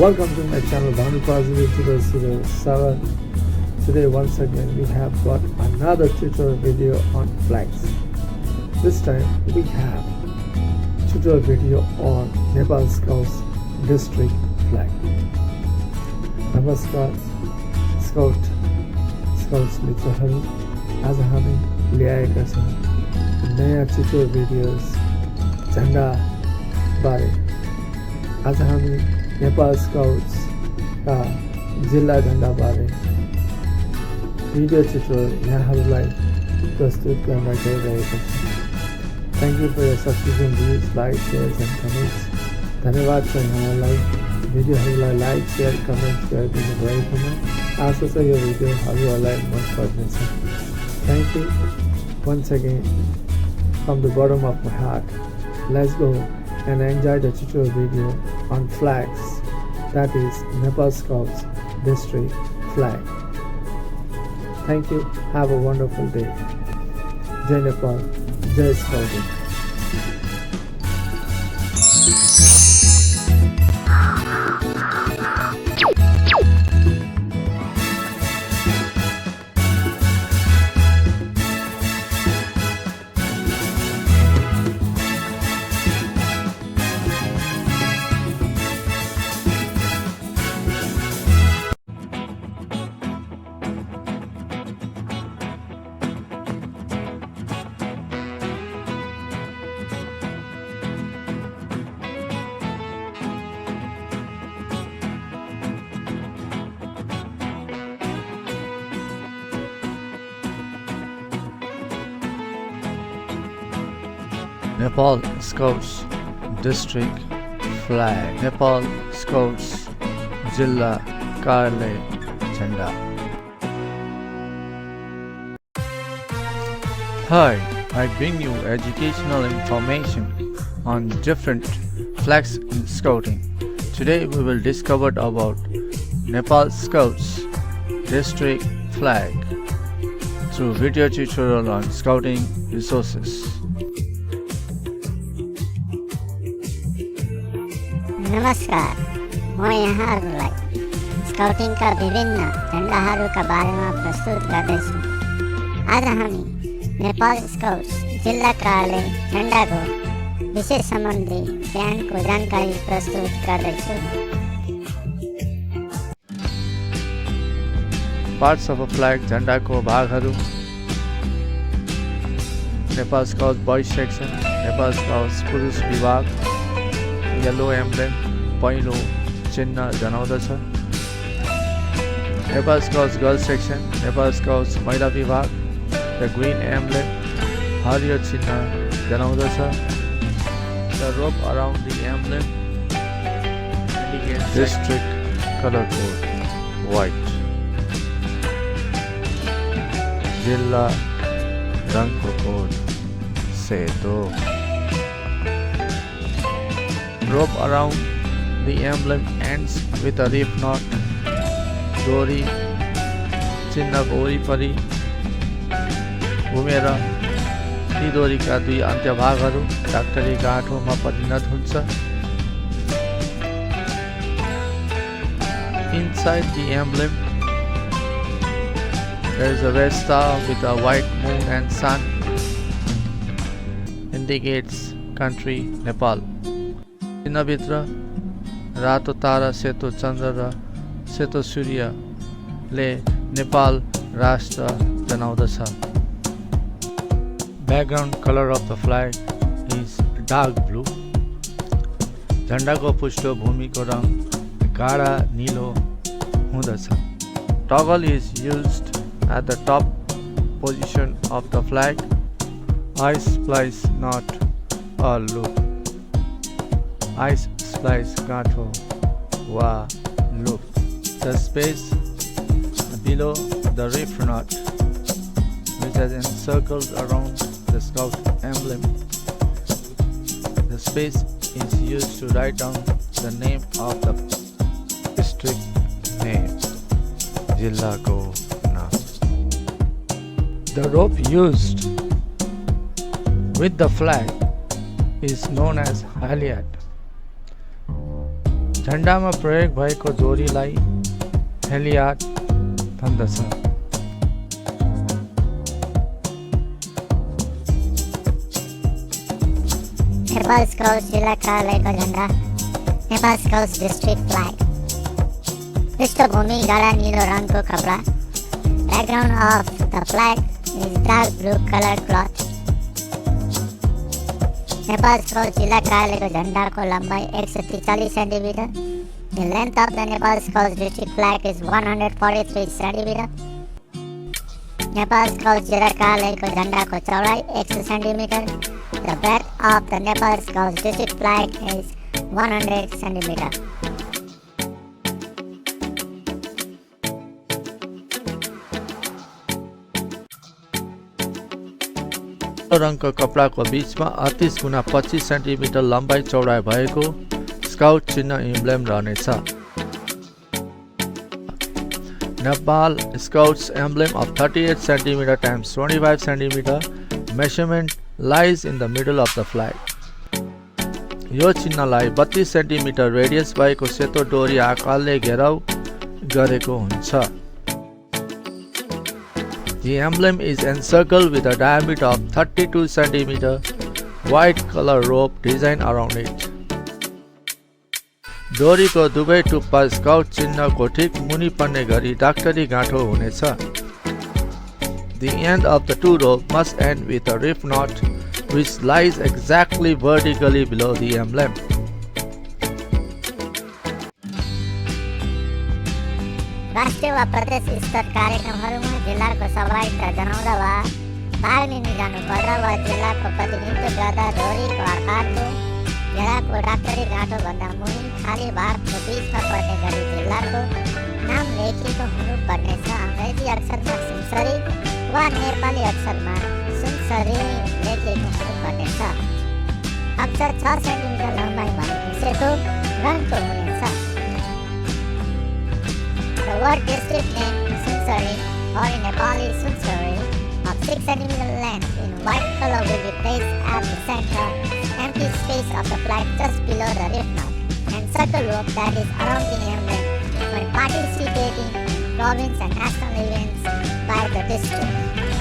Welcome to my channel Bhanu Positive 007. Today once again we have got another tutorial video on flags. This time we have tutorial video on Nepal Scouts district flag. नमस्कार scouts मित्रहरू, आज हामी ल्याएका छौँ नयाँ tutorial videos झन्डा बारे। आज हामी नेपाल स्काउट्स का जिल्ला झन्डा बारे भिडियो ट्युटोरियल यहाँहरूलाई प्रस्तुत गर्न गइरहेको छु। Thank you for your subscription, views, like, shares and comments. धन्यवाद छ यहाँलाई भिडियोहरूलाई लाइक, शेयर, कमेन्ट गरिदिनु भएकोमा। आशा छ यो भिडियोहरूलाई मन पर्नेछ। Thank you once again from the bottom of my heart. Let's go and enjoy the tutorial video on flags, that is Nepal Scouts district flag. Thank you. Have a wonderful day. Jai Nepal, Jai Scouting. Nepal Scouts district flag. Nepal Scouts Jilla Karle Chanda. Hi, I bring you educational information on different flags in scouting. Today we will discover about Nepal Scouts district flag through video tutorial on scouting resources. नमस्कार, म यहाँहरूलाई स्काउटिङका विभिन्न झन्डाहरूका बारेमा प्रस्तुत गर्दैछु। आज हामी Nepal scouts जिल्ला कार्यालय झन्डाको विशेष सम्बन्धी ज्ञानको जानकारी प्रस्तुत गर्दैछु। Parts of a flag झन्डाको भागहरू: Nepal scouts boys section, Nepal scouts पुरुष विभाग, येलो एम्ब्लेम पहिलो चिन्ह जनाउँदछ। Nepal scouts girls section, Nepal scouts महिला विभाग, द ग्रीन एम्ब्लेम हरियो चिन्ह जनाउँदछ। The rope around the emblem indicates district color code white. जिल्ला रङको कोड सेतो। Rope around the emblem ends with a reef knot. डोरी चिन्हको वरिपरि घुमेर ती डोरीका दुई अन्त्यभागहरू डाक्टरी गाँठोमा परिणत हुन्छ। Inside the emblem there is a red star with a white moon and sun, indicates country Nepal. चिन्हभित्र रातो तारा, सेतो चन्द्र र सेतो सूर्यले नेपाल राष्ट्र जनाउँदछ। Background color of the flag is dark blue. झन्डाको पृष्ठभूमिको रङ गाढा नीलो हुँदछ। Toggle is used at the top position of the flag. Ice splice knot or loop. Ice splice gato wa loop. The space below the reef knot, which is encircled around the Scout emblem. The space is used to write down the name of the district name, Jilla ko naam. The rope used with the flag is known as halyard. झन्डामा प्रयोग भएको डोरीलाई हेलियाड भन्दछ। Nepal Scouts जिल्ला कार्यालयको झण्डा, Nepal Scouts district flag. पृष्ठभूमि गाढा नीलो रङको कपडा. Background of the flag is dark blue colored cloth. Nepal Scouts जिल्ला कार्यालयको झण्डाको लम्बाइ 143 centimetre. The length of the Nepal Scouts district flag is 143 centimeter. Nepal Scouts जिल्ला कार्यालयको झण्डाको चौडाइ 100 centimetre. The breadth of the Nepal Scouts district flag is 100 centimeter. रङको कपडाको बीचमा 38 गुणा 25 centimetre लम्बाइ चौडाइ भएको स्काउट चिन्ह एम्ब्लेम रहनेछ। Nepal Scouts Emblem of 38 cm times 25 cm measurement lies in the middle of the flag. यो चिन्हलाई 32 सेन्टिमिटर रेडियस भएको सेतो डोरी आकारले घेराउ गरेको हुन्छ। The emblem is encircled with a diameter of 32 cm white color rope designed around it. डोरीको दुवै टुप्पा स्काउट चिन्हको ठिक मुनि पर्ने गरी डाक्टरी गाँठो हुनेछ। The end of the two rope must end with a reef knot which lies exactly vertically below the emblem. राष्ट्रिय वा प्रदेश स्तर कार्यक्रमहरूमा जिल्लाको सहभागिता जनाउँदा वा भाग लिन जानुपर्दा वा जिल्लाको प्रतिनिधित्व गर्दा डोरीको आकारको घेराको डाक्टरी गाँठो भन्दा मुनि खाली भागको बीचमा पर्ने गरी जिल्लाको नाम लेखिएको हुनुपर्नेछ। अङ्ग्रेजी अक्षरमा सुनसरी वा नेपाली अक्षरमा सुनसरी लेखिएको हुनुपर्नेछ। अक्षर 6 सेन्टिमिटर लम्बाइ भएको सेतो रङको हुनेछ। The word district name Sunsari or in Nepali Sunsari of 6 cm length in white color will be placed at the center empty space of the flag just below the reef knot and circle rope that is around the emblem when participating in province and national events by the district.